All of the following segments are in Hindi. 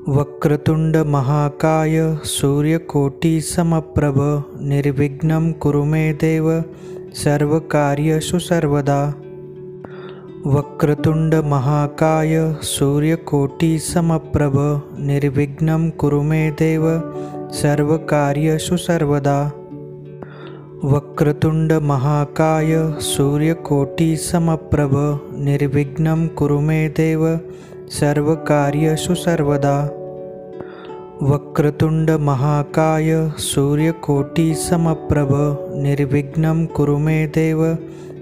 वक्रतुंड महाकाय सूर्यकोटि समप्रभ निर्विघ्नं कुरु मे देव सर्वकार्येषु सर्वदा। वक्रतुंड महाकाय सूर्यकोटि समप्रभ निर्विघ्नं कुरु मे देव सर्वकार्येषु सर्वदा। वक्रतुंड महाकाय सूर्यकोटि समप्रभ निर्विघ्नं कुरु मे देव सर्वकार्येषु सर्वदा। वक्रतुंड महाकाय सूर्यकोटि समप्रभ निर्विघ्नं कुरु मे देव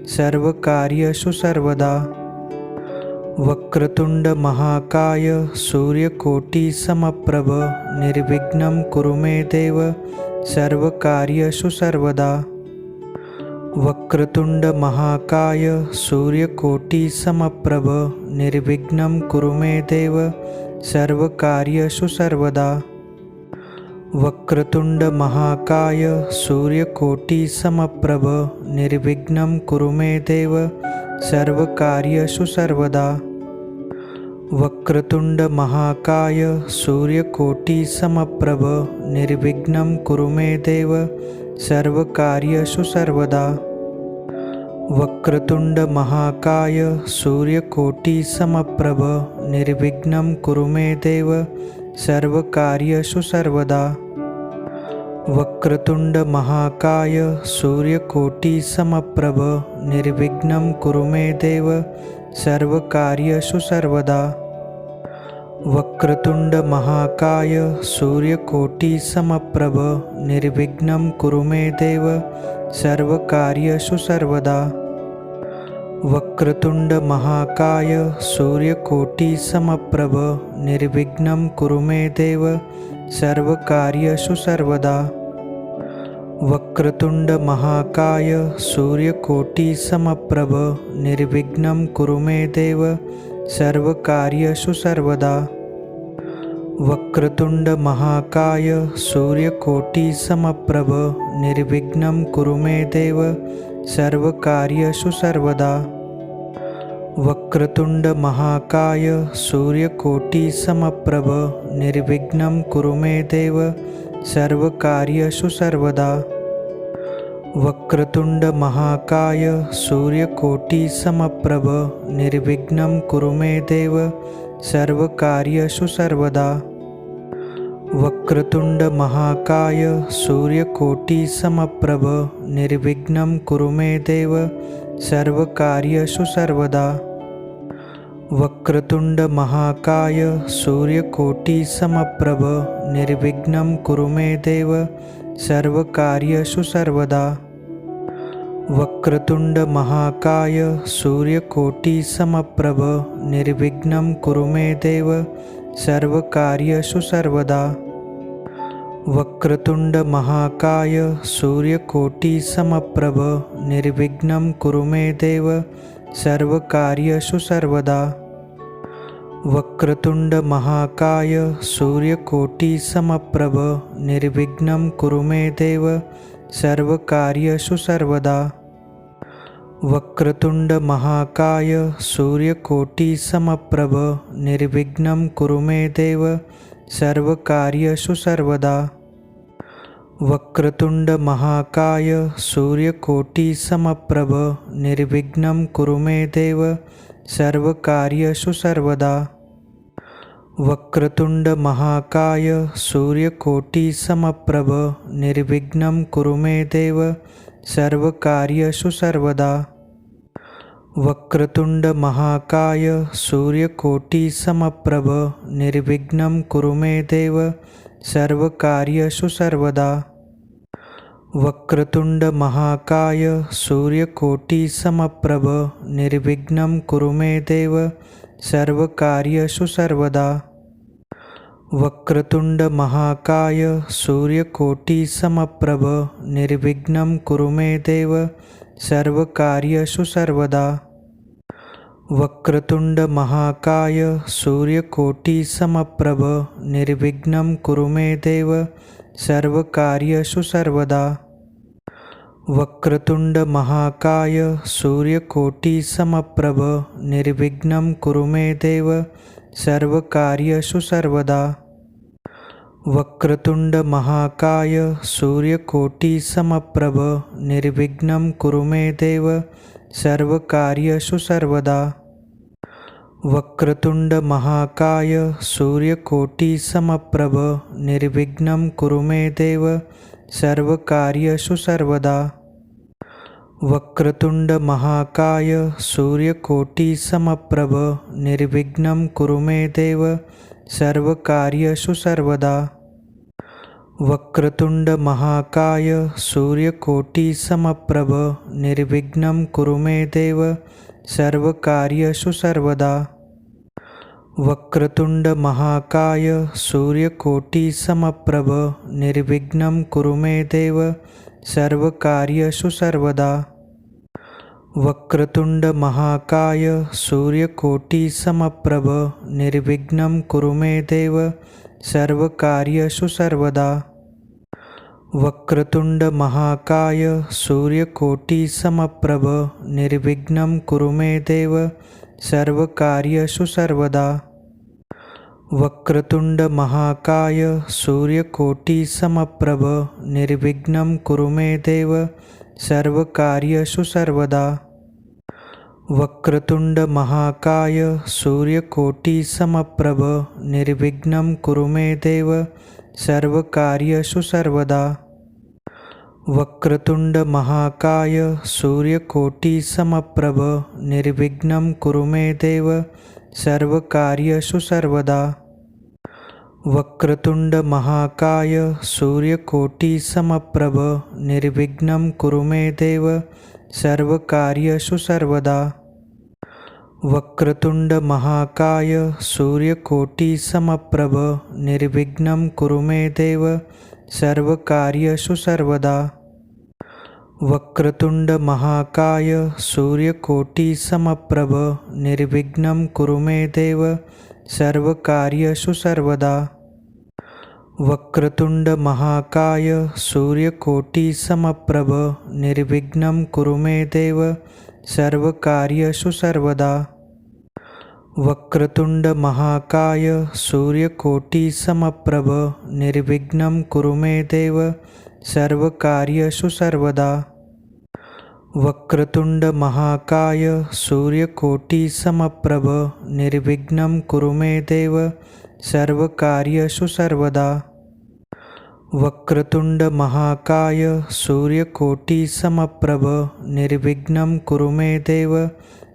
सर्वकार्येषु सर्वदा। वक्रतुंड महाकाय सूर्यकोटि समप्रभ निर्विघ्नं कुरु मे देव सर्वकार्येषु सर्वदा। वक्रतुंड महाकाय सूर्यकोटि समप्रभ निर्विघ्नं कुरु मे देव सर्वकार्येषु सर्वदा। वक्रतुंड महाकाय सूर्यकोटि समप्रभ निर्विघ्नं कुरु मे देव सर्वकार्येषु सर्वदा। वक्रतुंड महाकाय सूर्यकोटि समप्रभ निर्विघ्नं कुरु मे देव सर्वकार्येषु सर्वदा। वक्रतुंड महाकाय सूर्यकोटि समप्रभ निर्विघ्नं कुरु मे देव सर्वकार्येषु सर्वदा। वक्रतुंड महाकाय सूर्यकोटि समप्रभ निर्विघ्नं कुरु मे देव सर्वकार्येषु सर्वदा। वक्रतुंड महाकाय सूर्यकोटि समप्रभ निर्विघ्नं कुरु मे देव सर्वकार्येषु सर्वदा। वक्रतुंड महाकाय सूर्यकोटि समप्रभ निर्विघ्नं कुरु मे देव सर्वकार्येषु सर्वदा। वक्रतुंड महाकाय सूर्यकोटि समप्रभ निर्विघ्नं कुरु मे देव सर्वकार्येषु सर्वदा। वक्रतुंड महाकाय सूर्यकोटि समप्रभ निर्विघ्नं कुरु मे देव सर्वकार्येषु सर्वदा। वक्रतुंड महाकाय सूर्यकोटि समप्रभ निर्विघ्नं कुरु मे देव सर्वकार्येषु सर्वदा। वक्रतुंड महाकाय सूर्यकोटि समप्रभ निर्विघ्नं कुरु मे देव सर्वकार्येषु सर्वदा। वक्रतुंड महाकाय सूर्यकोटि समप्रभ निर्विघ्नं कुरु मे देव सर्वकार्येषु सर्वदा। वक्रतुंड महाकाय सूर्यकोटि समप्रभ निर्विघ्नं कुरु मे देव सर्वकार्येषु सर्वदा। वक्रतुंड महाकाय सूर्यकोटि समप्रभ निर्विघ्नं कुरु मे देव सर्वकार्येषु सर्वदा। वक्रतुंड महाकाय सूर्यकोटि समप्रभ निर्विघ्नं कुरु मे देव सर्वकार्येषु सर्वदा। वक्रतुंड महाकाय सूर्यकोटि समप्रभ निर्विघ्नं कुरु मे देव सर्वकार्येषु सर्वदा। वक्रतुंड महाकाय सूर्यकोटि समप्रभ निर्विघ्नं कुरु मे देव सर्वकार्येषु सर्वदा। वक्रतुंड महाकाय सूर्यकोटि समप्रभ निर्विघ्नं कुरु मे देव सर्वकार्येषु सर्वदा। वक्रतुंड महाकाय सूर्यकोटि समप्रभ निर्विघ्नं कुरु मे देव सर्वकार्येषु सर्वदा। वक्रतुंड महाकाय सूर्यकोटि समप्रभ निर्विघ्नं कुरु मे देव सर्वकार्येषु सर्वदा। वक्रतुंड महाकाय सूर्यकोटि समप्रभ निर्विघ्नं कुरु मे देव सर्वकार्येषु सर्वदा। वक्रतुंड महाकाय सूर्यकोटि समप्रभ निर्विघ्नं कुरु मे देव सर्वकार्येषु सर्वदा। वक्रतुंड महाकाय सूर्यकोटि समप्रभ निर्विघ्नं कुरु मे देव सर्वकार्येषु सर्वदा। वक्रतुंड महाकाय सूर्यकोटि समप्रभ निर्विघ्नं कुरु मे देव सर्वकार्येषु सर्वदा। वक्रतुंड महाकाय सूर्यकोटि समप्रभ निर्विघ्नं कुरु मे देव सर्वकार्येषु सर्वदा। वक्रतुंड महाकाय सूर्यकोटि समप्रभ निर्विघ्नं कुरु मे देव सर्वकार्येषु सर्वदा। वक्रतुंड महाकाय सूर्यकोटि समप्रभ निर्विघ्नं कुरु मे देव सर्वकार्येषु सर्वदा। वक्रतुंड महाकाय सूर्यकोटि समप्रभ निर्विघ्नं कुरु मे देव सर्वकार्येषु सर्वदा। वक्रतुंड महाकाय सूर्यकोटि समप्रभ निर्विघ्नं कुरु मे देव सर्वकार्येषु सर्वदा। वक्रतुंड महाकाय सूर्यकोटि समप्रभ निर्विघ्नं कुरु मे देव सर्वकार्येषु सर्वदा। वक्रतुंड महाकाय सूर्यकोटि समप्रभ निर्विघ्नं कुरु मे देव सर्वकार्येषु सर्वदा। वक्रतुंड महाकाय सूर्यकोटि समप्रभ निर्विघ्नं कुरु मे देव सर्वकार्येषु सर्वदा। वक्रतुंड महाकाय सूर्यकोटि समप्रभ निर्विघ्नं कुरु मे देव सर्वकार्येषु सर्वदा। वक्रतुंड महाकाय सूर्यकोटि समप्रभ निर्विघ्नं कुरु मे देव सर्वकार्येषु सर्वदा। वक्रतुंड महाकाय सूर्यकोटि समप्रभ निर्विघ्नं कुरु मे देव सर्वकार्येषु सर्वदा। वक्रतुंड महाकाय सूर्यकोटि समप्रभ निर्विघ्नं कुरु मे देव सर्वकार्येषु सर्वदा। वक्रतुंड महाकाय सूर्यकोटि समप्रभ निर्विघ्नं कुरु मे देव सर्वकार्येषु सर्वदा। वक्रतुंड महाकाय सूर्यकोटि समप्रभ निर्विघ्नं कुरु मे देव सर्वकार्येषु सर्वदा। वक्रतुंड महाकाय सूर्यकोटि समप्रभ निर्विघ्नं कुरु मे देव सर्वकार्येषु सर्वदा। वक्रतुंड महाकाय सूर्यकोटि समप्रभ निर्विघ्नं कुरु मे देव सर्वकार्येषु सर्वदा। वक्रतुंड महाकाय सूर्यकोटि समप्रभ निर्विघ्नं कुरु मे देव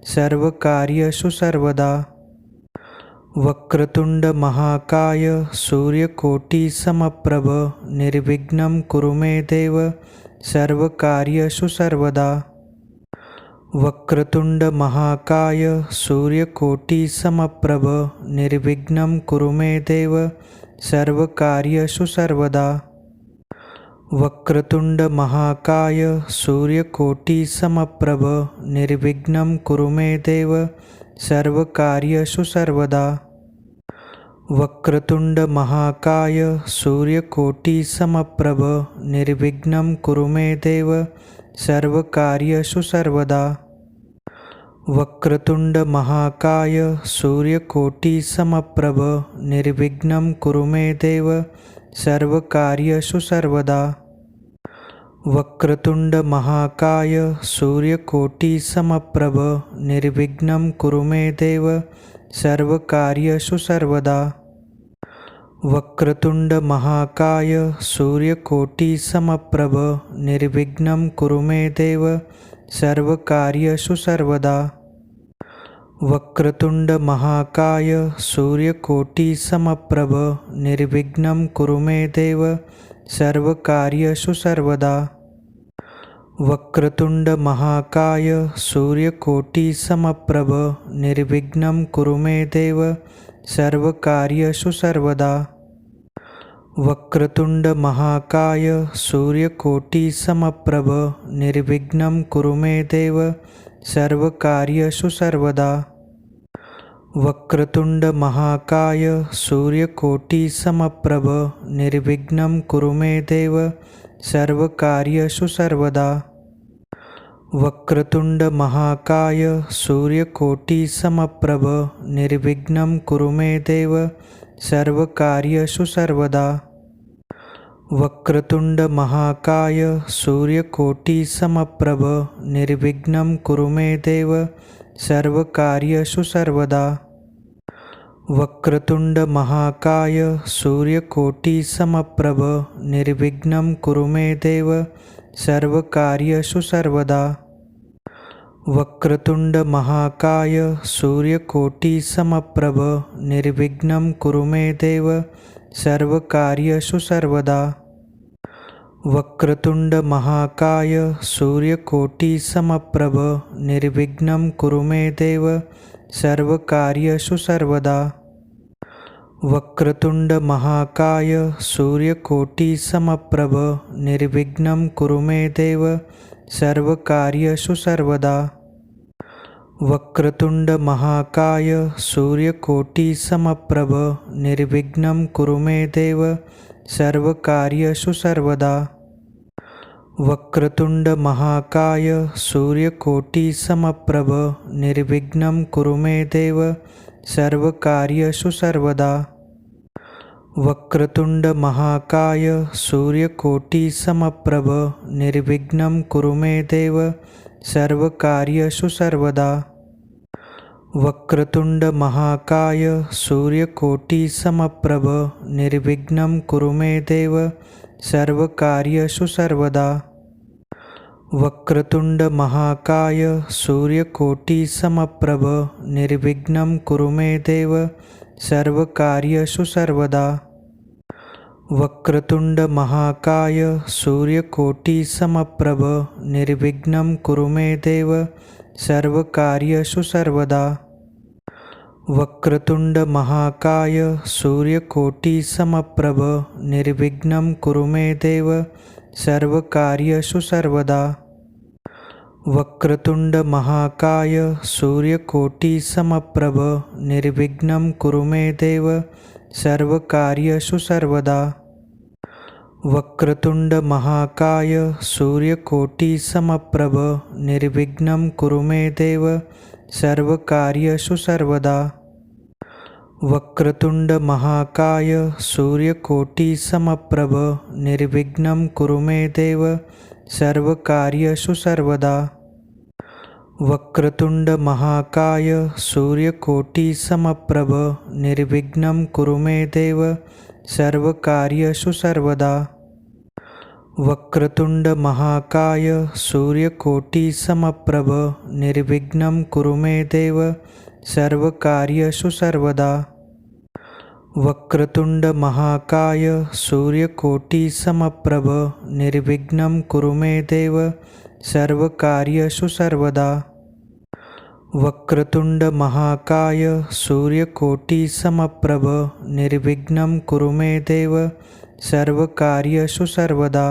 सर्वकार्येषु सर्वदा। वक्रतुंड महाकाय सूर्यकोटि समप्रभ निर्विघ्नं कुरु मे देव सर्वकार्येषु सर्वदा। वक्रतुंड महाकाय सूर्यकोटि समप्रभ निर्विघ्नं कुरु मे देव सर्वकार्येषु सर्वदा। वक्रतुंड महाकाय सूर्यकोटि समप्रभ निर्विघ्नं कुरु मे देव सर्वकार्येषु सर्वदा। वक्रतुंड महाकाय सूर्यकोटि समप्रभ निर्विघ्नं कुरु मे देव सर्वकार्येषु सर्वदा। वक्रतुंड महाकाय सूर्यकोटि समप्रभ निर्विघ्नं कुरु मे देव सर्वकार्येषु सर्वदा। वक्रतुंड महाकाय सूर्यकोटि समप्रभ निर्विघ्नं कुरु मे देव सर्वकार्येषु सर्वदा। वक्रतुंड महाकाय सूर्यकोटि समप्रभ निर्विघ्नं कुरु मे देव सर्वकार्येषु सर्वदा। वक्रतुंड महाकाय सूर्यकोटि समप्रभ निर्विघ्नं कुरु मे देव सर्वकार्येषु सर्वदा। वक्रतुंड महाकाय सूर्यकोटि समप्रभ निर्विघ्नं कुरु मे देव सर्वकार्येषु सर्वदा। वक्रतुंड महाकाय सूर्यकोटि समप्रभ निर्विघ्नं कुरु मे देव सर्वकार्येषु सर्वदा। वक्रतुंड महाकाय सूर्यकोटि समप्रभ निर्विघ्नं कुरु मे देव सर्वकार्येषु सर्वदा। वक्रतुंड महाकाय सूर्यकोटि समप्रभ निर्विघ्नं कुरु मे देव सर्वकार्येषु सर्वदा। वक्रतुंड महाकाय सूर्यकोटि समप्रभ निर्विघ्नं कुरु मे देव सर्वकार्येषु सर्वदा। वक्रतुंड महाकाय सूर्यकोटि समप्रभ निर्विघ्नं कुरु मे देव सर्वकार्येषु सर्वदा। वक्रतुंड महाकाय सूर्यकोटि समप्रभ निर्विघ्नं कुरु मे देव सर्वकार्येषु सर्वदा। वक्रतुंड महाकाय सूर्यकोटि समप्रभ निर्विघ्नं कुरु मे देव सर्वकार्येषु सर्वदा। वक्रतुंड महाकाय सूर्यकोटि समप्रभ निर्विघ्नं कुरु मे देव सर्वकार्येषु सर्वदा। वक्रतुंड महाकाय सूर्यकोटि समप्रभ निर्विघ्नं कुरु मे देव सर्वकार्येषु सर्वदा। वक्रतुंड महाकाय सूर्यकोटि समप्रभ निर्विघ्नं कुरु मे देव सर्वकार्येषु सर्वदा। वक्रतुंड महाकाय सूर्यकोटि समप्रभ निर्विघ्नं कुरु मे देव सर्वकार्येषु सर्वदा। वक्रतुंड महाकाय सूर्यकोटि समप्रभ निर्विघ्नं कुरु मे देव सर्वकार्येषु सर्वदा। वक्रतुंड महाकाय सूर्यकोटि समप्रभ निर्विघ्नं कुरु मे देव सर्वकार्येषु सर्वदा। वक्रतुंड महाकाय सूर्यकोटि समप्रभ निर्विघ्नं कुरु मे देव सर्वकार्येषु सर्वदा। वक्रतुंड महाकाय सूर्यकोटि समप्रभ निर्विघ्नं कुरु मे देव सर्वकार्येषु सर्वदा। वक्रतुंड महाकाय सूर्यकोटि समप्रभ निर्विघ्नं कुरु मे देव सर्वकार्येषु सर्वदा। वक्रतुंड महाकाय सूर्यकोटि समप्रभ निर्विघ्नं कुरु मे देव सर्वकार्येषु सर्वदा। वक्रतुंड महाकाय सूर्यकोटि समप्रभ निर्विघ्नं कुरु मे देव सर्वकार्येषु सर्वदा। वक्रतुंड महाकाय सूर्यकोटि समप्रभ निर्विघ्नं कुरु मे देव सर्वकार्येषु सर्वदा। वक्रतुंड महाकाय सूर्यकोटि समप्रभ निर्विघ्नं कुरु मे देव सर्वकार्येषु सर्वदा। वक्रतुंड महाकाय सूर्यकोटि समप्रभ निर्विघ्नं कुरु मे देव सर्वकार्येषु सर्वदा। वक्रतुंड महाकाय सूर्यकोटि समप्रभ निर्विघ्नं कुरु मे देव सर्वकार्येषु सर्वदा।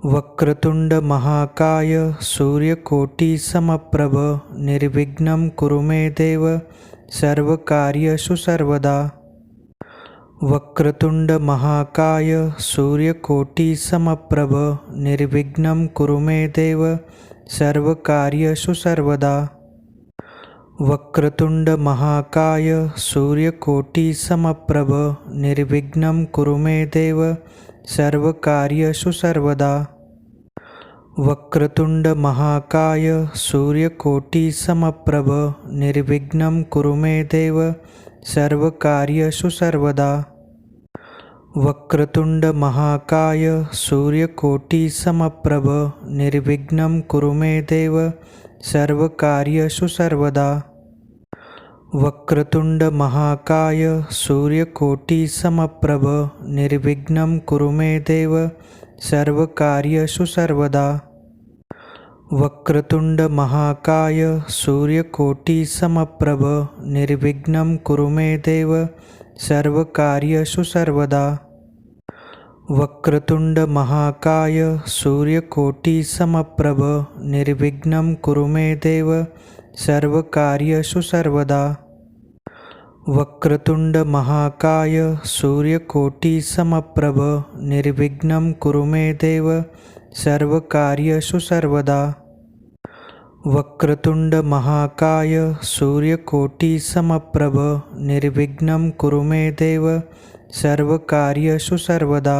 वक्रतुंड महाकाय सूर्यकोटि समप्रभ निर्विघ्नं कुरु मे देव सर्वकार्येषु सर्वदा। वक्रतुंड महाकाय सूर्यकोटि समप्रभ निर्विघ्नं कुरु मे देव सर्वकार्येषु सर्वदा। वक्रतुंड महाकाय सूर्यकोटि समप्रभ निर्विघ्नं कुरु मे देव सर्वकार्येषु सर्वदा। वक्रतुंड महाकाय सूर्यकोटि समप्रभ निर्विघ्नं कुरु मे देव सर्वकार्येषु सर्वदा। वक्रतुंड महाकाय सूर्यकोटि समप्रभ निर्विघ्नं कुरु मे देव सर्वकार्येषु सर्वदा। वक्रतुंड महाकाय सूर्यकोटि समप्रभ निर्विघ्नं कुरु मे देव सर्वकार्येषु सर्वदा। वक्रतुंड महाकाय सूर्यकोटि समप्रभ निर्विघ्नं कुरु मे देव सर्वकार्येषु सर्वदा। वक्रतुंड महाकाय सूर्यकोटि समप्रभ निर्विघ्नं कुरु मे देव सर्वकार्येषु सर्वदा। वक्रतुंड महाकाय सूर्यकोटि समप्रभ निर्विघ्नं कुरु मे देव सर्वकार्येषु सर्वदा। वक्रतुंड महाकाय सूर्यकोटि समप्रभ निर्विघ्नं कुरु मे देव सर्वकार्येषु सर्वदा।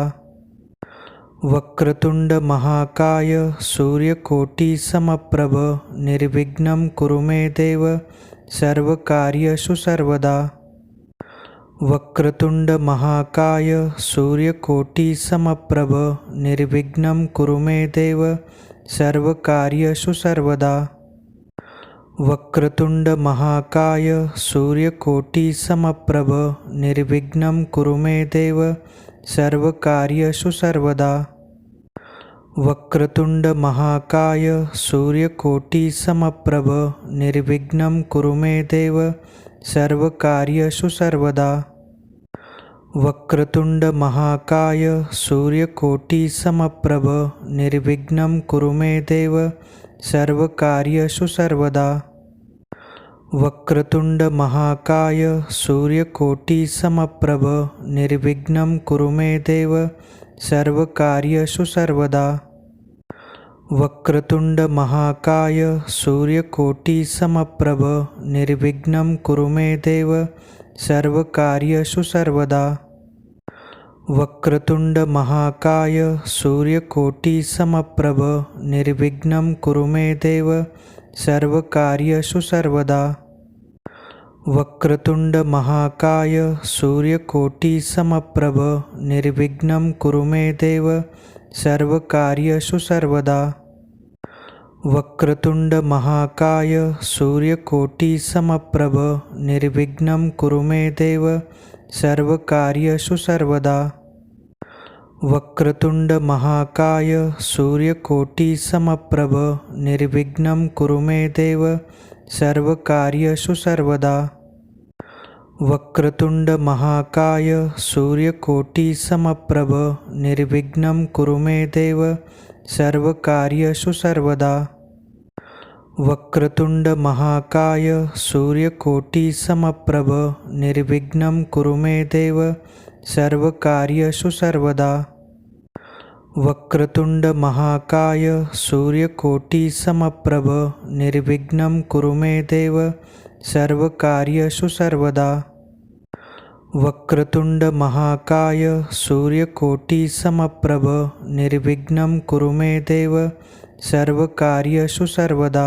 वक्रतुंड महाकाय सूर्यकोटि समप्रभ निर्विघ्नं कुरु मे देव सर्वकार्येषु सर्वदा। वक्रतुंड महाकाय सूर्यकोटि समप्रभ निर्विघ्नं कुरु मे देव सर्वकार्येषु सर्वदा। वक्रतुंड महाकाय सूर्यकोटि समप्रभ निर्विघ्नं कुरु मे देव सर्वकार्येषु सर्वदा। वक्रतुंड महाकाय सूर्यकोटि समप्रभ निर्विघ्नं कुरु मे देव सर्वकार्येषु सर्वदा। वक्रतुंड महाकाय सूर्यकोटि समप्रभ निर्विघ्नं कुरु मे देव सर्वकार्येषु सर्वदा। वक्रतुंड महाकाय सूर्यकोटि समप्रभ निर्विघ्नं कुरु मे देव सर्वकार्येषु सर्वदा। वक्रतुंड महाकाय सूर्यकोटि समप्रभ निर्विघ्नं कुरु मे देव सर्वकार्येषु सर्वदा। वक्रतुंड महाकाय सूर्यकोटि समप्रभ निर्विघ्नं कुरु मे देव सर्वकार्येषु सर्वदा। वक्रतुंड महाकाय सूर्यकोटि समप्रभ निर्विघ्नं कुरु मे देव सर्वकार्येषु सर्वदा। वक्रतुंड महाकाय सूर्यकोटि समप्रभ निर्विघ्नं कुरु मे देव सर्वकार्येषु सर्वदा। वक्रतुंड महाकाय सूर्यकोटि समप्रभ निर्विघ्नं कुरु मे देव सर्वकार्येषु सर्वदा। वक्रतुंड महाकाय सूर्यकोटि समप्रभ निर्विघ्नं कुरु मे देव सर्वकार्येषु सर्वदा। वक्रतुंड महाकाय सूर्यकोटि समप्रभ निर्विघ्नं कुरु मे देव सर्वकार्येषु सर्वदा। वक्रतुंड महाकाय सूर्यकोटि समप्रभ निर्विघ्नं कुरु मे देव सर्वकार्येषु सर्वदा। वक्रतुंड महाकाय सूर्यकोटि समप्रभ निर्विघ्नं कुरु मे देव सर्वकार्येषु सर्वदा।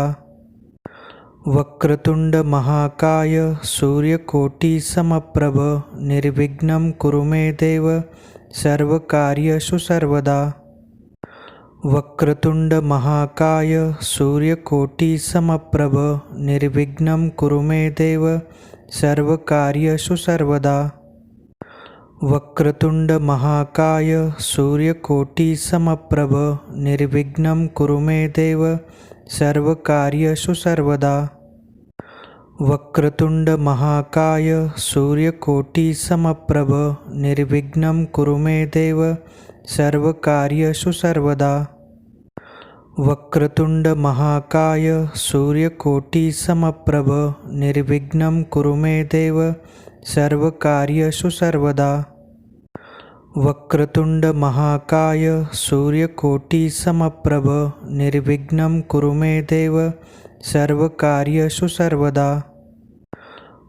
वक्रतुंड महाकाय सूर्यकोटि समप्रभ निर्विघ्नं कुरु मे देव सर्वकार्येषु सर्वदा। वक्रतुंड महाकाय सूर्यकोटि समप्रभ निर्विघ्नं कुरु मे देव सर्वकार्येषु सर्वदा। वक्रतुंड महाकाय सूर्यकोटि समप्रभ निर्विघ्नं कुरु मे देव सर्वकार्येषु सर्वदा। वक्रतुंड महाकाय सूर्यकोटि समप्रभ निर्विघ्नं कुरु मे देव सर्वकार्येषु सर्वदा। वक्रतुंड महाकाय सूर्यकोटि समप्रभ निर्विघ्नं कुरु मे देव सर्वकार्येषु सर्वदा। वक्रतुंड महाकाय सूर्यकोटि समप्रभ निर्विघ्नं कुरु मे देव सर्वकार्येषु सर्वदा।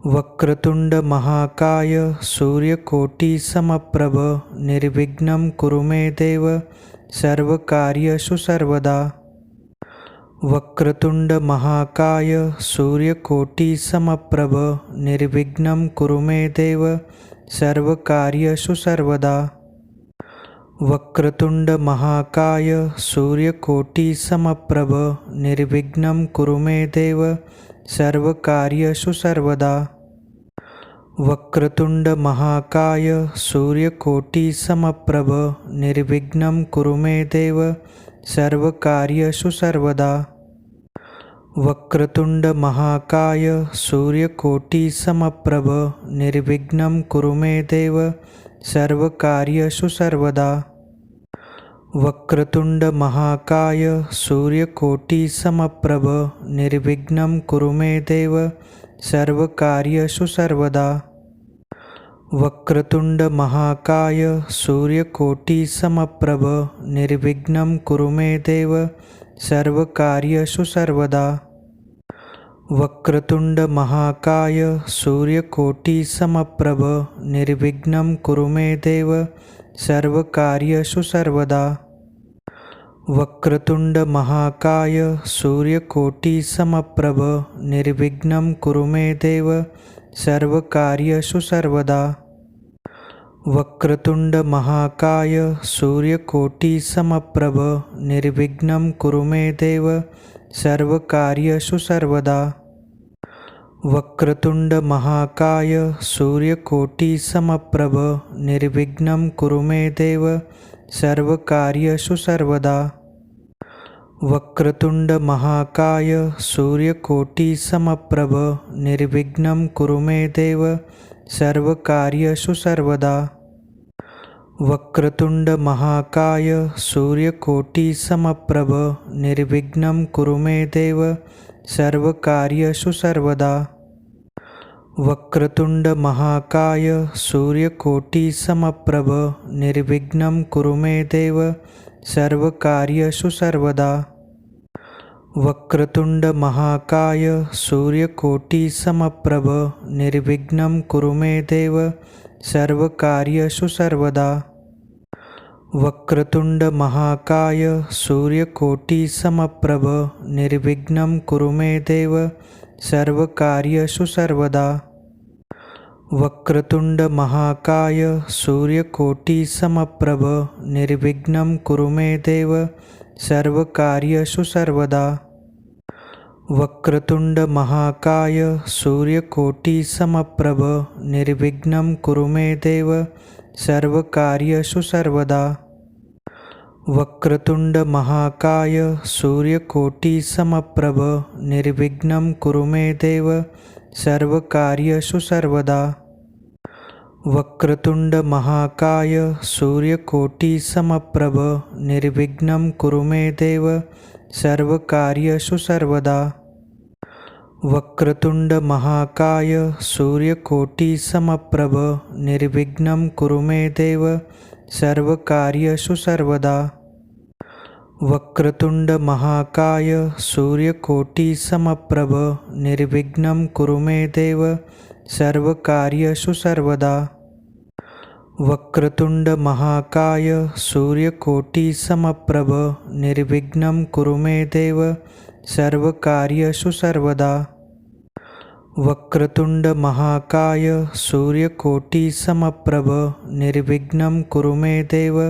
वक्रतुंड महाकाय सूर्यकोटि समप्रभ निर्विघ्नं कुरु मे देव सर्वकार्येषु सर्वदा। वक्रतुंड महाकाय सूर्यकोटि समप्रभ निर्विघ्नं कुरु मे देव सर्वकार्येषु सर्वदा। वक्रतुंड महाकाय सूर्यकोटि समप्रभ निर्विघ्नं कुरु मे देव सर्वकार्येषु सर्वदा। वक्रतुंड महाकाय सूर्यकोटि समप्रभ निर्विघ्नं कुरु मे देव सर्वकार्येषु सर्वदा। वक्रतुंड महाकाय सूर्यकोटि समप्रभ निर्विघ्नं कुरु मे देव सर्वकार्येषु सर्वदा। वक्रतुंड महाकाय सूर्यकोटि समप्रभ निर्विघ्नं कुरु मे देव सर्वकार्येषु सर्वदा। वक्रतुंड महाकाय सूर्यकोटि समप्रभ निर्विघ्नं कुरु मे देव सर्वकार्येषु सर्वदा। वक्रतुंड महाकाय सूर्यकोटि समप्रभ निर्विघ्नं कुरु मे देव सर्वकार्येषु सर्वदा। वक्रतुंड महाकाय सूर्यकोटि समप्रभ निर्विघ्नं कुरु मे देव सर्वकार्येषु सर्वदा। वक्रतुंड महाकाय सूर्यकोटि समप्रभ निर्विघ्नं कुरु मे देव सर्वकार्येषु सर्वदा। वक्रतुंड महाकाय सूर्यकोटि समप्रभ निर्विघ्नं कुरु मे देव सर्वकार्येषु सर्वदा। वक्रतुंड महाकाय सूर्यकोटि समप्रभ निर्विघ्नं कुरु मे देव सर्वकार्येषु सर्वदा। वक्रतुंड महाकाय सूर्यकोटि समप्रभ निर्विघ्नं कुरु मे देव सर्वकार्येषु सर्वदा। वक्रतुंड महाकाय सूर्यकोटि समप्रभ निर्विघ्नं कुरु मे देव सर्वकार्येषु सर्वदा। वक्रतुंड महाकाय सूर्यकोटि समप्रभ निर्विघ्नं कुरु मे देव सर्वकार्येषु सर्वदा। वक्रतुंड महाकाय सूर्यकोटि समप्रभ निर्विघ्नं कुरु मे देव सर्वकार्येषु सर्वदा। वक्रतुंड महाकाय सूर्यकोटि समप्रभ निर्विघ्नं कुरु मे देव सर्वकार्येषु सर्वदा। वक्रतुंड महाकाय सूर्यकोटि समप्रभ निर्विघ्नं कुरु मे देव सर्वकार्येषु सर्वदा। वक्रतुंड महाकाय सूर्यकोटि समप्रभ निर्विघ्नं कुरु मे देव सर्वकार्येषु सर्वदा। वक्रतुंड महाकाय सूर्यकोटि समप्रभ निर्विघ्नं कुरु मे देव सर्वकार्येषु सर्वदा। वक्रतुंड महाकाय सूर्यकोटि समप्रभ निर्विघ्नं कुरु मे देव सर्वकार्येषु सर्वदा। वक्रतुंड महाकाय सूर्यकोटि समप्रभ निर्विघ्नं कुरु मे देव सर्वकार्येषु सर्वदा। वक्रतुंड महाकाय सूर्यकोटि समप्रभ निर्विघ्नं कुरु मे देव सर्वकार्येषु सर्वदा। वक्रतुंड महाकाय सूर्यकोटि समप्रभ निर्विघ्नं कुरु मे देव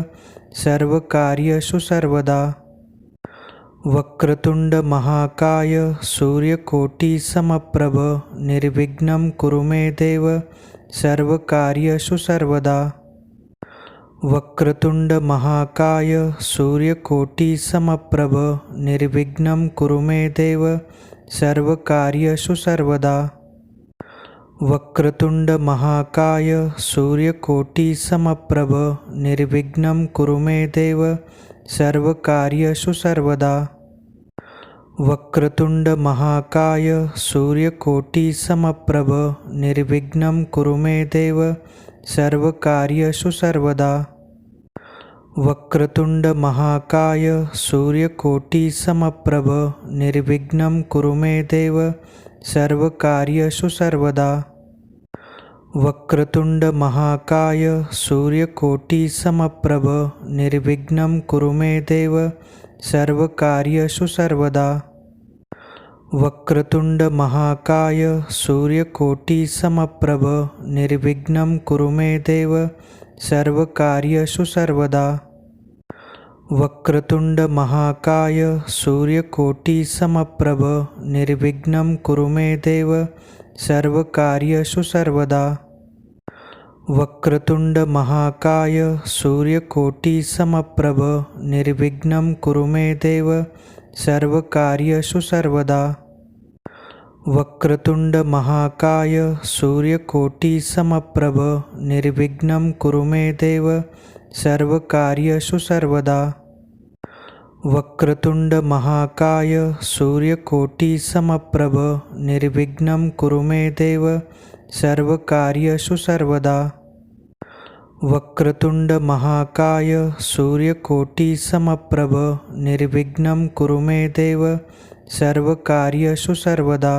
सर्वकार्येषु सर्वदा। वक्रतुंड महाकाय सूर्यकोटि समप्रभ निर्विघ्नं कुरु मे देव सर्वकार्येषु सर्वदा। वक्रतुंड महाकाय सूर्यकोटि समप्रभ निर्विघ्नं कुरु मे देव सर्वकार्येषु सर्वदा। वक्रतुंड महाकाय सूर्यकोटि समप्रभ निर्विघ्नं कुरु मे देव सर्वकार्येषु सर्वदा। वक्रतुंड महाकाय सूर्यकोटि समप्रभ निर्विघ्नं कुरु मे देव सर्वकार्येषु सर्वदा। वक्रतुंड महाकाय सूर्यकोटि समप्रभ निर्विघ्नं कुरु मे देव सर्वकार्येषु सर्वदा। वक्रतुंड महाकाय सूर्यकोटि समप्रभ निर्विघ्नं कुरु मे देव सर्वकार्येषु सर्वदा। वक्रतुंड महाकाय सूर्यकोटि समप्रभ निर्विघ्नं कुरु मे देव सर्वकार्येषु सर्वदा। वक्रतुंड महाकाय सूर्यकोटि समप्रभ निर्विघ्नं कुरु मे देव सर्वकार्येषु सर्वदा। वक्रतुंड महाकाय सूर्यकोटि समप्रभ निर्विघ्नं कुरु मे देव सर्वकार्येषु सर्वदा। वक्रतुंड महाकाय सूर्यकोटि समप्रभ निर्विघ्नं कुरु मे देव सर्वकार्येषु सर्वदा। वक्रतुंड महाकाय सूर्यकोटि समप्रभ निर्विघ्नं कुरु मे देव सर्वकार्येषु सर्वदा। वक्रतुंड महाकाय सूर्यकोटि समप्रभ निर्विघ्नं कुरु मे देव सर्वकार्येषु सर्वदा।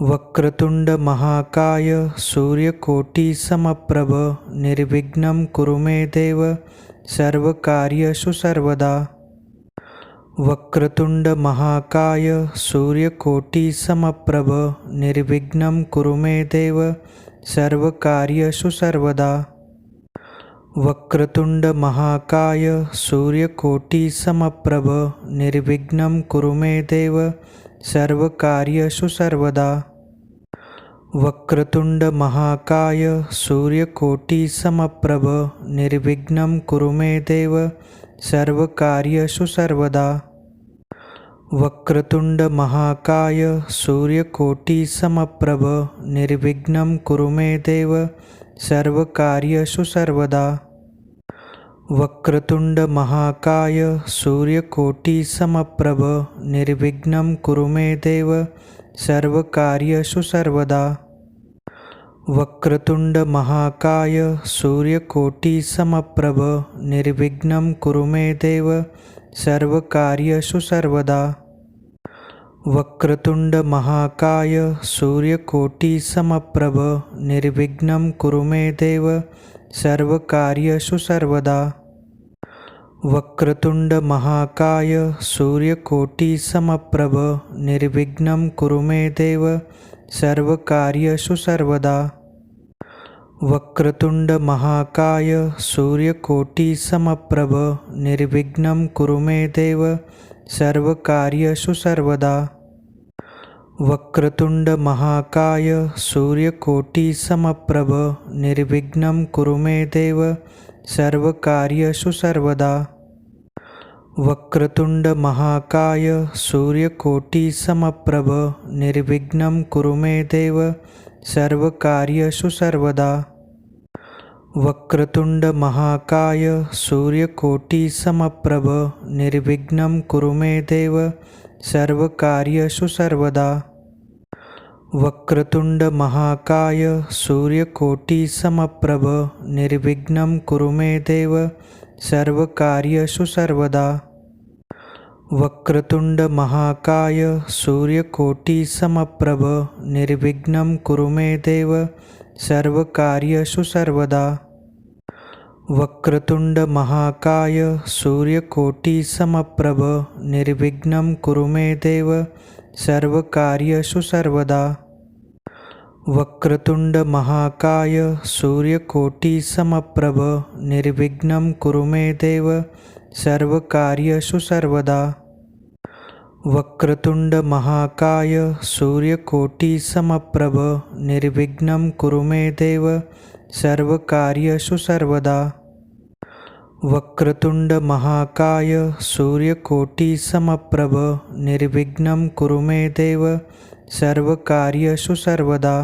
वक्रतुंड महाकाय सूर्यकोटि समप्रभ निर्विघ्नं कुरु मे देव सर्वकार्येषु सर्वदा। वक्रतुंड महाकाय सूर्यकोटि समप्रभ निर्विघ्नं कुरु मे देव सर्वकार्येषु सर्वदा। वक्रतुंड महाकाय सूर्यकोटि समप्रभ निर्विघ्नं कुरु मे देव सर्वकार्येषु सर्वदा। वक्रतुंड महाकाय सूर्यकोटि समप्रभ निर्विघ्नं कुरु मे देव सर्वकार्येषु सर्वदा। वक्रतुंड महाकाय सूर्यकोटि समप्रभ निर्विघ्नं कुरु मे देव सर्वकार्येषु सर्वदा। वक्रतुंड महाकाय सूर्यकोटि समप्रभ निर्विघ्नं कुरु मे देव सर्वकार्येषु सर्वदा। वक्रतुंड महाकाय सूर्यकोटि समप्रभ निर्विघ्नं कुरु मे देव सर्वकार्येषु सर्वदा। वक्रतुंड महाकाय सूर्यकोटि समप्रभ निर्विघ्नं कुरु मे देव सर्वकार्येषु सर्वदा। वक्रतुंड महाकाय सूर्यकोटि समप्रभ निर्विघ्नं कुरु मे देव सर्वकार्येषु सर्वदा। वक्रतुंड महाकाय सूर्यकोटि समप्रभ निर्विघ्नं कुरु मे देव सर्वकार्येषु सर्वदा। वक्रतुंड महाकाय सूर्यकोटि समप्रभ निर्विघ्नं कुरु मे देव सर्वकार्येषु सर्वदा। वक्रतुंड महाकाय सूर्यकोटि समप्रभ निर्विघ्नं कुरु मे देव सर्वकार्येषु सर्वदा। वक्रतुंड महाकाय सूर्यकोटि समप्रभ निर्विघ्नं कुरु मे देव सर्वकार्येषु सर्वदा। वक्रतुंड महाकाय सूर्यकोटि समप्रभ निर्विघ्नं कुरु मे देव सर्वकार्येषु सर्वदा। वक्रतुंड महाकाय सूर्यकोटि समप्रभ निर्विघ्नं कुरु मे देव सर्वकार्येषु सर्वदा। वक्रतुंड महाकाय सूर्यकोटि समप्रभ निर्विघ्नं कुरु मे देव सर्वकार्येषु सर्वदा। वक्रतुंड महाकाय सूर्यकोटि समप्रभ निर्विघ्नं कुरु मे देव सर्वकार्येषु सर्वदा। वक्रतुंड महाकाय सूर्यकोटि समप्रभ निर्विघ्नं कुरु मे देव सर्वकार्येषु सर्वदा। वक्रतुंड महाकाय सूर्यकोटि समप्रभ निर्विघ्नं कुरु मे देव सर्वकार्येषु सर्वदा।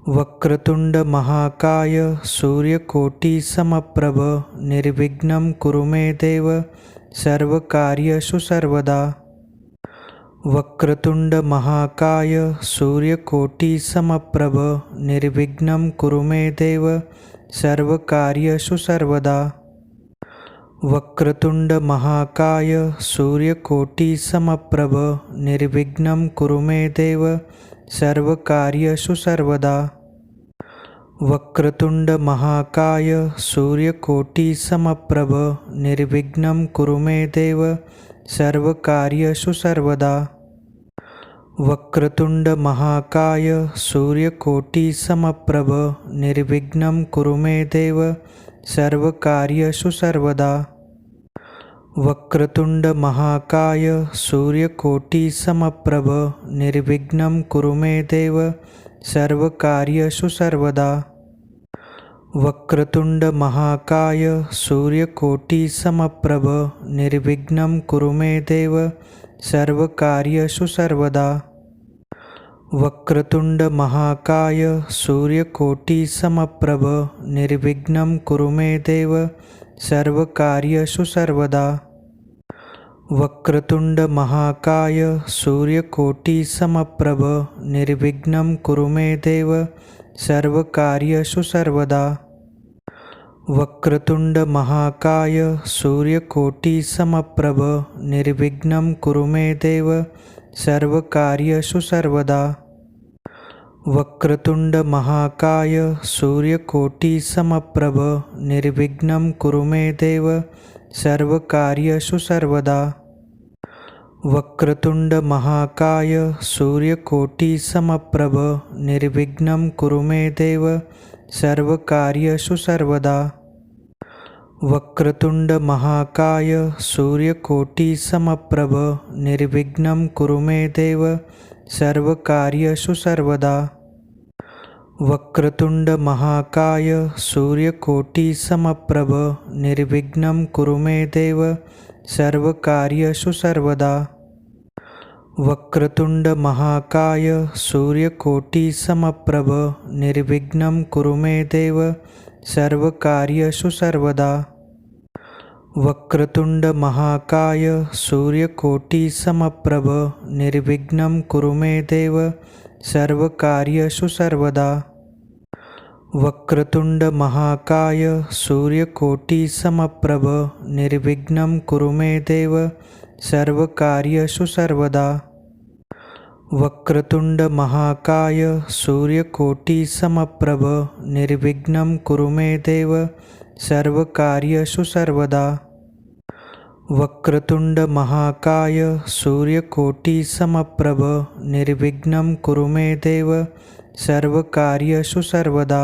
वक्रतुंड महाकाय सूर्यकोटि समप्रभ निर्विघ्नं कुरु मे देव सर्वकार्येषु सर्वदा। वक्रतुंड महाकाय सूर्यकोटि समप्रभ निर्विघ्नं कुरु मे देव सर्वकार्येषु सर्वदा। वक्रतुंड महाकाय सूर्यकोटि समप्रभ निर्विघ्नं कुरु मे देव सर्वकार्येषु सर्वदा। वक्रतुंड महाकाय सूर्यकोटि समप्रभ निर्विघ्नं कुरु मे देव सर्वकार्येषु सर्वदा। वक्रतुंड महाकाय सूर्यकोटि समप्रभ निर्विघ्नं कुरु मे देव सर्वकार्येषु सर्वदा। वक्रतुंड महाकाय सूर्यकोटि समप्रभ निर्विघ्नं कुरु मे देव सर्वकार्येषु सर्वदा। वक्रतुंड महाकाय सूर्यकोटि समप्रभ निर्विघ्नं कुरु मे देव सर्वकार्येषु सर्वदा। वक्रतुंड महाकाय सूर्यकोटि समप्रभ निर्विघ्नं कुरु मे देव सर्वकार्येषु सर्वदा। वक्रतुंड महाकाय सूर्यकोटि समप्रभ निर्विघ्नं कुरु मे देव सर्वकार्येषु सर्वदा। वक्रतुंड महाकाय सूर्यकोटि समप्रभ निर्विघ्नं कुरु मे देव सर्वकार्येषु सर्वदा। वक्रतुंड महाकाय सूर्यकोटि समप्रभ निर्विघ्नं कुरु मे देव सर्वकार्येषु सर्वदा। वक्रतुंड महाकाय सूर्यकोटि समप्रभ निर्विघ्नं कुरु मे देव सर्वकार्येषु सर्वदा। वक्रतुंड महाकाय सूर्यकोटि समप्रभ निर्विघ्नं कुरु मे देव सर्वकार्येषु सर्वदा। वक्रतुंड महाकाय सूर्यकोटि समप्रभ निर्विघ्नं कुरु मे देव सर्वकार्येषु सर्वदा। वक्रतुंड महाकाय सूर्यकोटि समप्रभ निर्विघ्नं कुरु मे देव सर्वकार्येषु सर्वदा। वक्रतुंड महाकाय सूर्यकोटि समप्रभ निर्विघ्नं कुरु मे देव सर्वकार्येषु सर्वदा। वक्रतुंड महाकाय सूर्यकोटि समप्रभ निर्विघ्नं कुरु मे देव सर्वकार्येषु सर्वदा। वक्रतुंड महाकाय सूर्यकोटि समप्रभ निर्विघ्नं कुरु मे देव सर्वकार्येषु सर्वदा। वक्रतुंड महाकाय सूर्यकोटि समप्रभ निर्विघ्नं कुरु मे देव सर्वकार्येषु सर्वदा।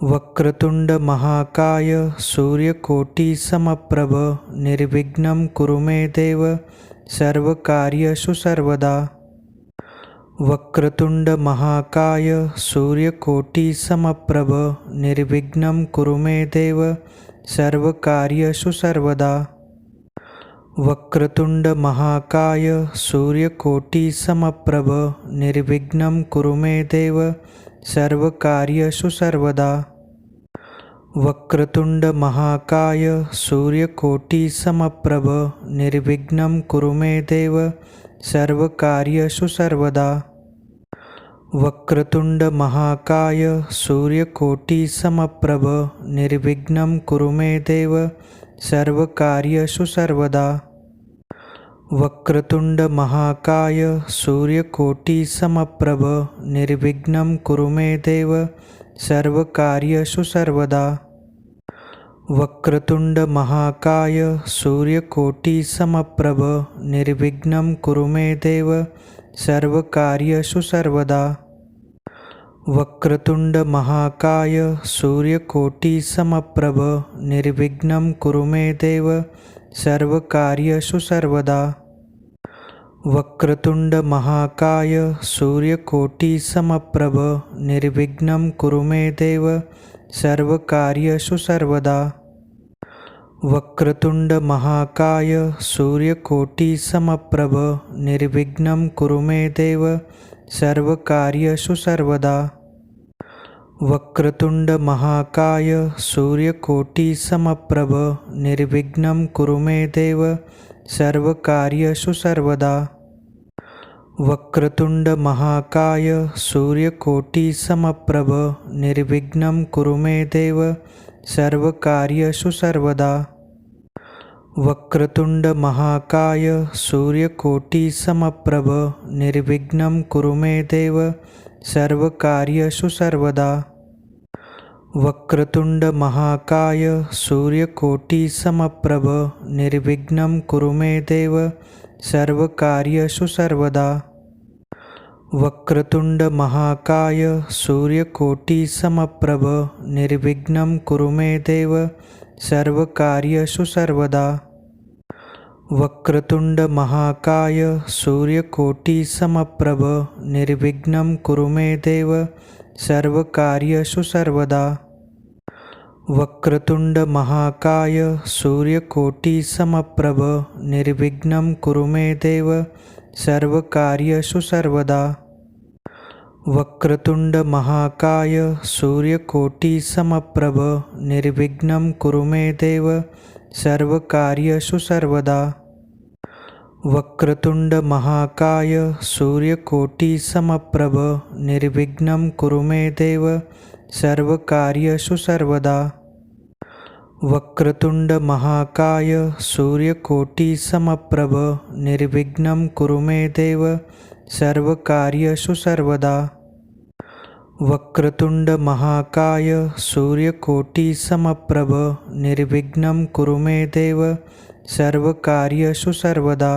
वक्रतुंड महाकाय सूर्यकोटि समप्रभ निर्विघ्नं कुरु मे देव सर्वकार्येषु सर्वदा। वक्रतुंड महाकाय सूर्यकोटि समप्रभ निर्विघ्नं कुरु मे देव सर्वकार्येषु सर्वदा। वक्रतुंड महाकाय सूर्यकोटि समप्रभ निर्विघ्नं कुरु मे देव सर्वकार्येषु सर्वदा। वक्रतुंड महाकाय सूर्यकोटि समप्रभ निर्विघ्नं कुरु मे देव सर्वकार्येषु सर्वदा। वक्रतुंड महाकाय सूर्यकोटि समप्रभ निर्विघ्नं कुरु मे देव सर्वकार्येषु सर्वदा। वक्रतुंड महाकाय सूर्यकोटि समप्रभ निर्विघ्नं कुरु मे देव सर्वकार्येषु सर्वदा। वक्रतुंड महाकाय सूर्यकोटि समप्रभ निर्विघ्नं कुरु मे देव सर्वकार्येषु सर्वदा। वक्रतुंड महाकाय सूर्यकोटि समप्रभ निर्विघ्नं कुरु मे देव सर्वकार्येषु सर्वदा। वक्रतुंड महाकाय सूर्यकोटि समप्रभ निर्विघ्नं कुरु मे देव सर्वकार्येषु सर्वदा। वक्रतुंड महाकाय सूर्यकोटि समप्रभ निर्विघ्नं कुरु मे देव सर्वकार्येषु सर्वदा। वक्रतुंड महाकाय सूर्यकोटि समप्रभ निर्विघ्नं कुरु मे देव सर्वकार्येषु सर्वदा। वक्रतुंड महाकाय सूर्यकोटि समप्रभ निर्विघ्नं कुरु मे देव सर्वकार्येषु सर्वदा। वक्रतुंड महाकाय सूर्यकोटि समप्रभ निर्विघ्नं कुरु मे देव सर्वकार्येषु सर्वदा। वक्रतुंड महाकाय सूर्यकोटि समप्रभ निर्विघ्नं कुरु मे देव सर्वकार्येषु सर्वदा। वक्रतुंड महाकाय सूर्यकोटि समप्रभ निर्विघ्नं कुरु मे देव सर्वकार्येषु सर्वदा। वक्रतुंड महाकाय सूर्यकोटि समप्रभ निर्विघ्नं कुरु मे देव सर्वकार्येषु सर्वदा। वक्रतुंड महाकाय सूर्यकोटि समप्रभ निर्विघ्नं कुरु मे देव सर्वकार्येषु सर्वदा। वक्रतुंड महाकाय सूर्यकोटि समप्रभ निर्विघ्नं कुरु मे देव सर्वकार्येषु सर्वदा। वक्रतुंड महाकाय सूर्यकोटि समप्रभ निर्विघ्नं कुरु मे देव सर्वकार्येषु सर्वदा। वक्रतुंड महाकाय सूर्यकोटि समप्रभ निर्विघ्नं कुरु मे देव सर्वकार्येषु सर्वदा। वक्रतुंड महाकाय सूर्यकोटि समप्रभ निर्विघ्नं कुरु मे देव सर्वकार्येषु सर्वदा।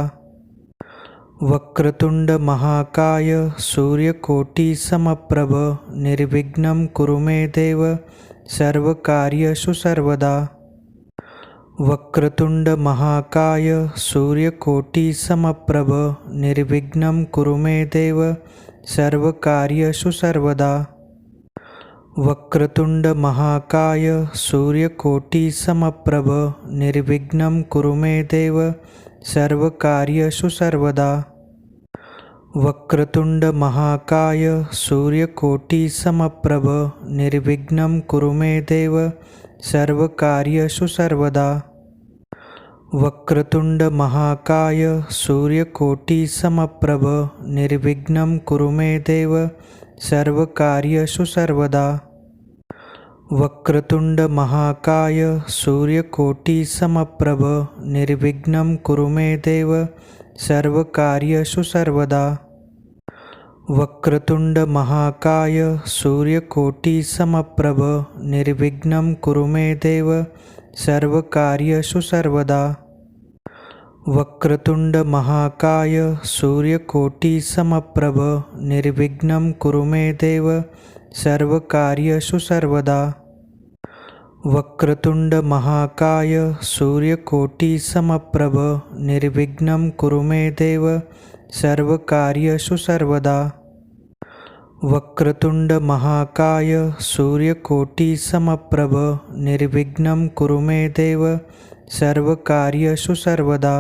वक्रतुंड महाकाय सूर्यकोटि समप्रभ निर्विघ्नं कुरु मे देव सर्वकार्येषु सर्वदा। वक्रतुंड महाकाय सूर्यकोटि समप्रभ निर्विघ्नं कुरु मे देव सर्वकार्येषु सर्वदा। वक्रतुंड महाकाय सूर्यकोटि समप्रभ निर्विघ्नं कुरु मे देव सर्वकार्येषु सर्वदा। वक्रतुंड महाकाय सूर्यकोटि समप्रभ निर्विघ्नं कुरु मे देव सर्वकार्येषु सर्वदा। वक्रतुंड महाकाय सूर्यकोटि समप्रभ निर्विघ्नं कुरु मे देव सर्वकार्येषु सर्वदा। वक्रतुंड महाकाय सूर्यकोटि समप्रभ निर्विघ्नं कुरु मे देव सर्वकार्येषु सर्वदा। वक्रतुंड महाकाय सूर्यकोटि समप्रभ निर्विघ्नं कुरु मे देव सर्वकार्येषु सर्वदा। वक्रतुंड महाकाय सूर्यकोटि समप्रभ निर्विघ्नं कुरु मे देव सर्वकार्येषु सर्वदा। वक्रतुंड महाकाय सूर्यकोटि समप्रभ निर्विघ्नं कुरु मे देव सर्वकार्येषु सर्वदा। वक्रतुंड महाकाय सूर्यकोटि समप्रभ निर्विघ्नं कुरु मे देव सर्वकार्येषु सर्वदा।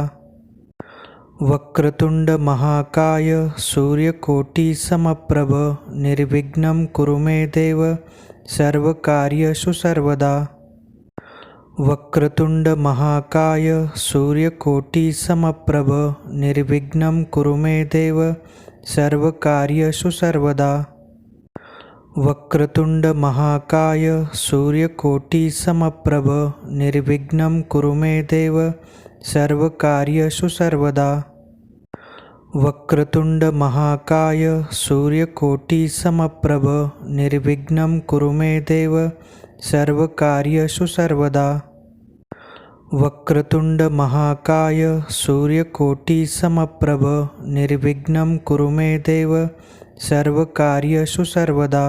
वक्रतुंड महाकाय सूर्यकोटि समप्रभ निर्विघ्नं कुरु मे देव सर्वकार्येषु सर्वदा। वक्रतुंड महाकाय सूर्यकोटि समप्रभ निर्विघ्नं कुरु मे देव सर्वकार्येषु सर्वदा। वक्रतुंड महाकाय सूर्यकोटि समप्रभ निर्विघ्नं कुरु मे देव सर्वकार्येषु सर्वदा। वक्रतुंड महाकाय सूर्यकोटि समप्रभ निर्विघ्नं कुरु मे देव सर्वकार्येषु सर्वदा। वक्रतुंड महाकाय सूर्यकोटि समप्रभ निर्विघ्नं कुरु मे देव सर्वकार्येषु सर्वदा।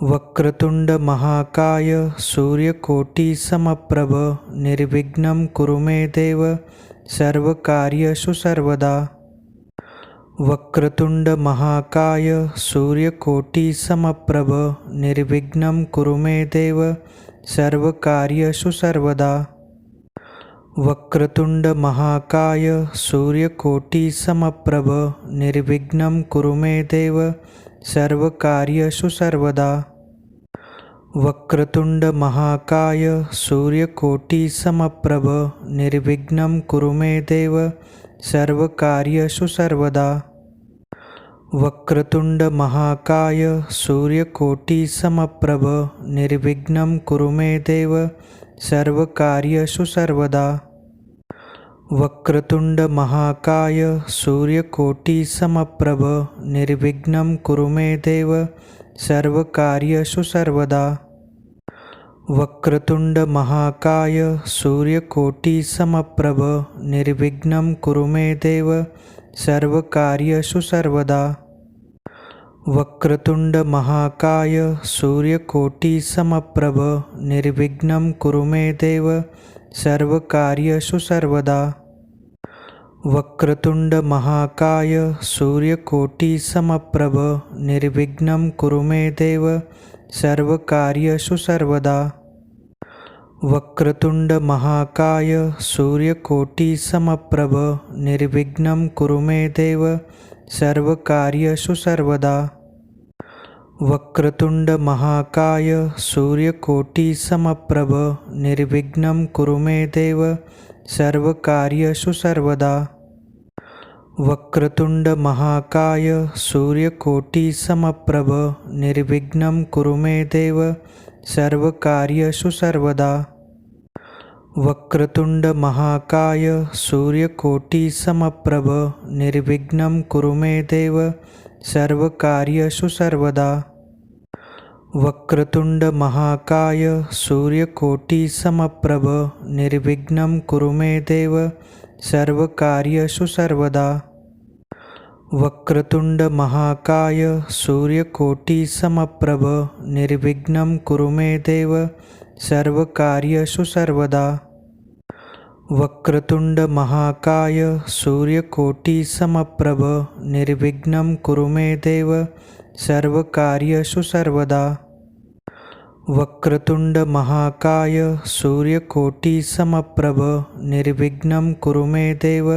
वक्रतुंड महाकाय सूर्यकोटि समप्रभ निर्विघ्नं कुरु मे देव सर्वकार्येषु सर्वदा। वक्रतुंड महाकाय सूर्यकोटि समप्रभ निर्विघ्नं कुरु मे देव सर्वकार्येषु सर्वदा। वक्रतुंड महाकाय सूर्यकोटि समप्रभ निर्विघ्नं कुरु मे देव सर्वकार्येषु सर्वदा। वक्रतुंड महाकाय सूर्यकोटि समप्रभ निर्विघ्नं कुरु मे देव सर्वकार्येषु सर्वदा। वक्रतुंड महाकाय सूर्यकोटि समप्रभ निर्विघ्नं कुरु मे देव सर्वकार्येषु सर्वदा। वक्रतुंड महाकाय सूर्यकोटि समप्रभ निर्विघ्नं कुरु मे देव सर्वकार्येषु सर्वदा। वक्रतुंड महाकाय सूर्यकोटि समप्रभ निर्विघ्नं कुरु मे देव सर्वकार्येषु सर्वदा। वक्रतुंड महाकाय सूर्यकोटि समप्रभ निर्विघ्नं कुरु मे देव सर्वकार्येषु सर्वदा। वक्रतुंड महाकाय सूर्यकोटि समप्रभ निर्विघ्नं कुरु मे देव सर्वकार्येषु सर्वदा। वक्रतुंड महाकाय सूर्यकोटि समप्रभ निर्विघ्नं कुरु मे देव सर्वकार्येषु सर्वदा। वक्रतुंड महाकाय सूर्यकोटि समप्रभ निर्विघ्नं कुरु मे देव सर्वकार्येषु सर्वदा। वक्रतुंड महाकाय सूर्यकोटि समप्रभ निर्विघ्नं कुरु मे देव सर्वकार्येषु सर्वदा। वक्रतुंड महाकाय सूर्यकोटि समप्रभ निर्विघ्नं कुरु मे देव सर्वकार्येषु सर्वदा। वक्रतुंड महाकाय सूर्यकोटि समप्रभ निर्विघ्नं कुरु मे देव सर्वकार्येषु सर्वदा। वक्रतुंड महाकाय सूर्यकोटि समप्रभ निर्विघ्नं कुरु मे देव सर्वकार्येषु सर्वदा। वक्रतुंड महाकाय सूर्यकोटि समप्रभ निर्विघ्नं कुरु मे देव सर्वकार्येषु सर्वदा। वक्रतुंड महाकाय सूर्यकोटि समप्रभ निर्विघ्नं कुरु मे देव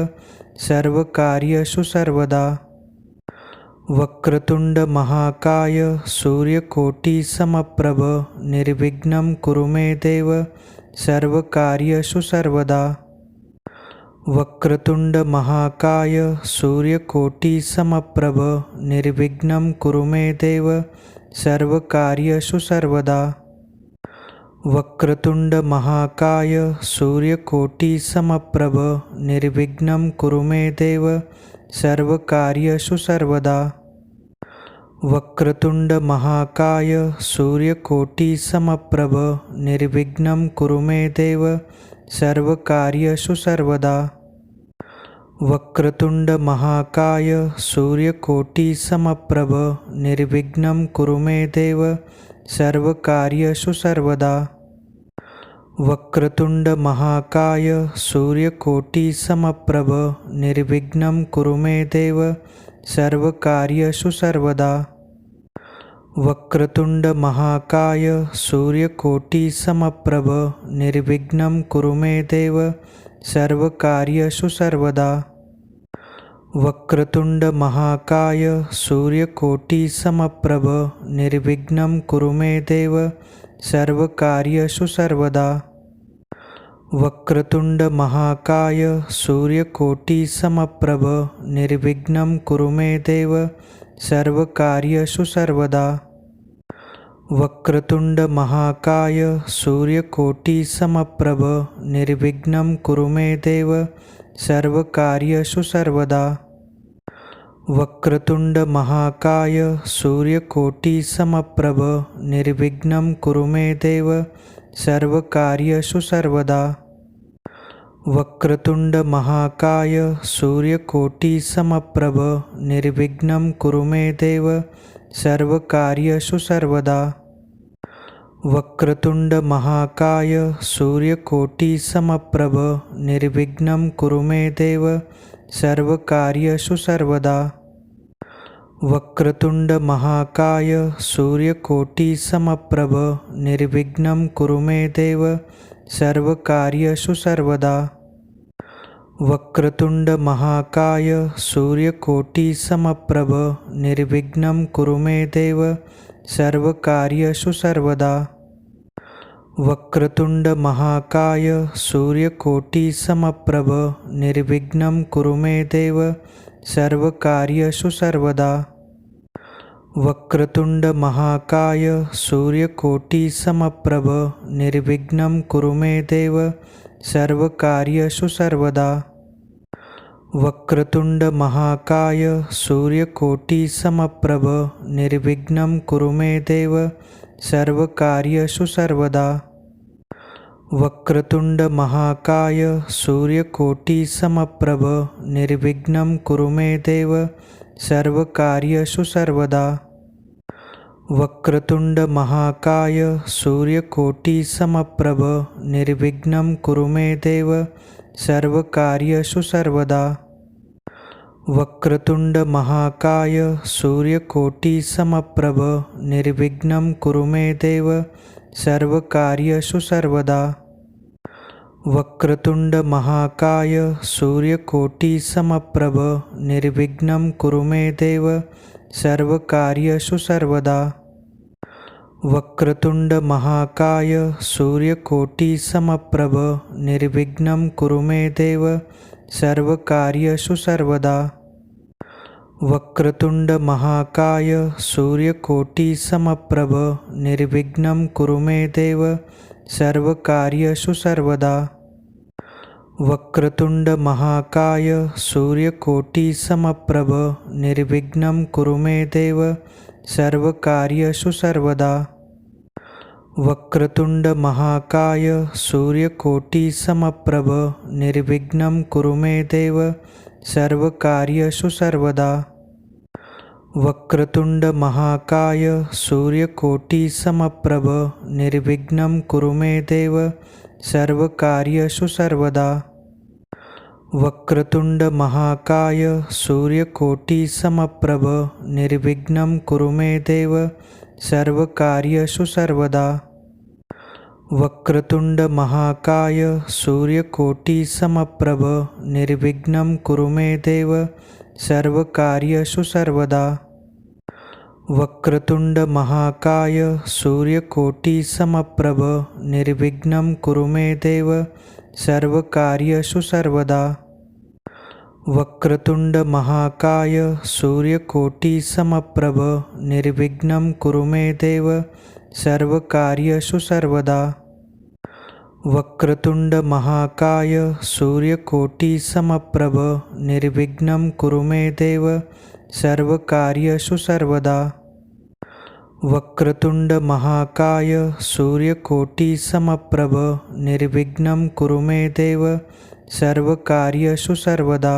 सर्वकार्येषु सर्वदा। वक्रतुंड महाकाय सूर्यकोटि समप्रभ निर्विघ्नं कुरु मे देव सर्वकार्येषु सर्वदा। वक्रतुंड महाकाय सूर्यकोटि समप्रभ निर्विघ्नं कुरु मे देव सर्वकार्येषु सर्वदा। वक्रतुंड महाकाय सूर्यकोटि समप्रभ निर्विघ्नं कुरु मे देव सर्वकार्येषु सर्वदा। वक्रतुंड महाकाय सूर्यकोटि समप्रभ निर्विघ्नं कुरु मे देव सर्वकार्येषु सर्वदा। वक्रतुंड महाकाय सूर्यकोटि समप्रभ निर्विघ्नं कुरु मे देव सर्वकार्येषु सर्वदा। वक्रतुंड महाकाय सूर्यकोटि समप्रभ निर्विघ्नं कुरु मे देव सर्वकार्येषु सर्वदा। वक्रतुंड महाकाय सूर्यकोटि समप्रभ निर्विघ्नं कुरु मे देव सर्वकार्येषु सर्वदा। वक्रतुंड महाकाय सूर्यकोटि समप्रभ निर्विघ्नं कुरु मे देव सर्वकार्येषु सर्वदा। वक्रतुंड महाकाय सूर्यकोटि समप्रभ निर्विघ्नं कुरु मे देव सर्वकार्येषु सर्वदा। वक्रतुंड महाकाय सूर्यकोटि समप्रभ निर्विघ्नं कुरु मे देव सर्वकार्येषु सर्वदा। वक्रतुंड महाकाय सूर्यकोटि समप्रभ निर्विघ्नं कुरु मे देव सर्वकार्येषु सर्वदा। वक्रतुंड महाकाय सूर्यकोटि समप्रभ निर्विघ्नं कुरु मे देव सर्वकार्येषु सर्वदा। वक्रतुंड महाकाय सूर्यकोटि समप्रभ निर्विघ्नं कुरु मे देव सर्वकार्येषु सर्वदा। वक्रतुंड महाकाय सूर्यकोटि समप्रभ निर्विघ्नं कुरु मे देव सर्वकार्येषु सर्वदा। वक्रतुंड महाकाय सूर्यकोटि समप्रभ निर्विघ्नं कुरु मे देव सर्वकार्येषु सर्वदा। वक्रतुंड महाकाय सूर्यकोटि समप्रभ निर्विघ्नं कुरु मे देव सर्वकार्येषु सर्वदा। वक्रतुंड महाकाय सूर्यकोटि समप्रभ निर्विघ्नं कुरु मे देव सर्वकार्येषु सर्वदा। वक्रतुंड महाकाय सूर्यकोटि समप्रभ निर्विघ्नं कुरु मे देव सर्वकार्येषु सर्वदा। वक्रतुंड महाकाय सूर्यकोटि समप्रभ निर्विघ्नं कुरु मे देव सर्वकार्येषु सर्वदा। वक्रतुंड महाकाय सूर्यकोटि समप्रभ निर्विघ्नं कुरु मे देव सर्वकार्येषु सर्वदा। वक्रतुंड महाकाय सूर्यकोटि समप्रभ निर्विघ्नं कुरु मे देव सर्वकार्येषु सर्वदा। वक्रतुंड महाकाय सूर्यकोटि समप्रभ निर्विघ्नं कुरु मे देव सर्वकार्येषु सर्वदा। वक्रतुंड महाकाय सूर्यकोटि समप्रभ निर्विघ्नं कुरु मे देव सर्वकार्येषु सर्वदा। वक्रतुंड महाकाय सूर्यकोटि समप्रभ निर्विघ्नं कुरु मे देव सर्वकार्येषु सर्वदा। वक्रतुंड महाकाय सूर्यकोटि समप्रभ निर्विघ्नं कुरु मे देव सर्वकार्येषु सर्वदा। वक्रतुंड महाकाय सूर्यकोटि समप्रभ निर्विघ्नं कुरु मे देव सर्वकार्येषु सर्वदा। वक्रतुंड महाकाय सूर्यकोटिसमप्रभ निर्विघ्नं कुरु मे देव सर्वकार्येषु सर्वदा। वक्रतुंड महाकाय सूर्यकोटिसमप्रभ निर्विघ्नं कुरु मे देव सर्वकार्येषु सर्वदा। वक्रतुंड महाकाय सूर्यकोटिसमप्रभ निर्विघ्नं कुरु मे देव सर्वकार्येषु सर्वदा। वक्रतुंड महाकाय सूर्यकोटिसमप्रभ निर्विघ्नं कुरु मे देव सर्वकार्येषु सर्वदा। वक्रतुंड महाकाय सूर्यकोटिसमप्रभ निर्विघ्नं कुरु मे देव सर्वकार्येषु सर्वदा। वक्रतुंड महाकाय सूर्यकोटिसमप्रभ निर्विघ्नं कुरु मे देव सर्वकार्येषु सर्वदा। वक्रतुंड महाकाय सूर्यकोटिसमप्रभ निर्विघ्नं कुरु मे देव सर्वकार्येषु सर्वदा।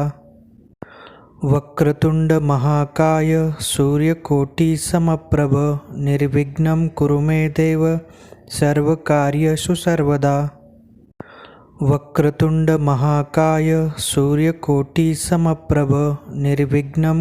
वक्रतुंड महाकाय सूर्यकोटिसमप्रभ निर्विघ्नं कुरु मे देव सर्वकार्येषु सर्वदा। वक्रतुंड महाकाय सूर्यकोटिसमप्रभ निर्विघ्नं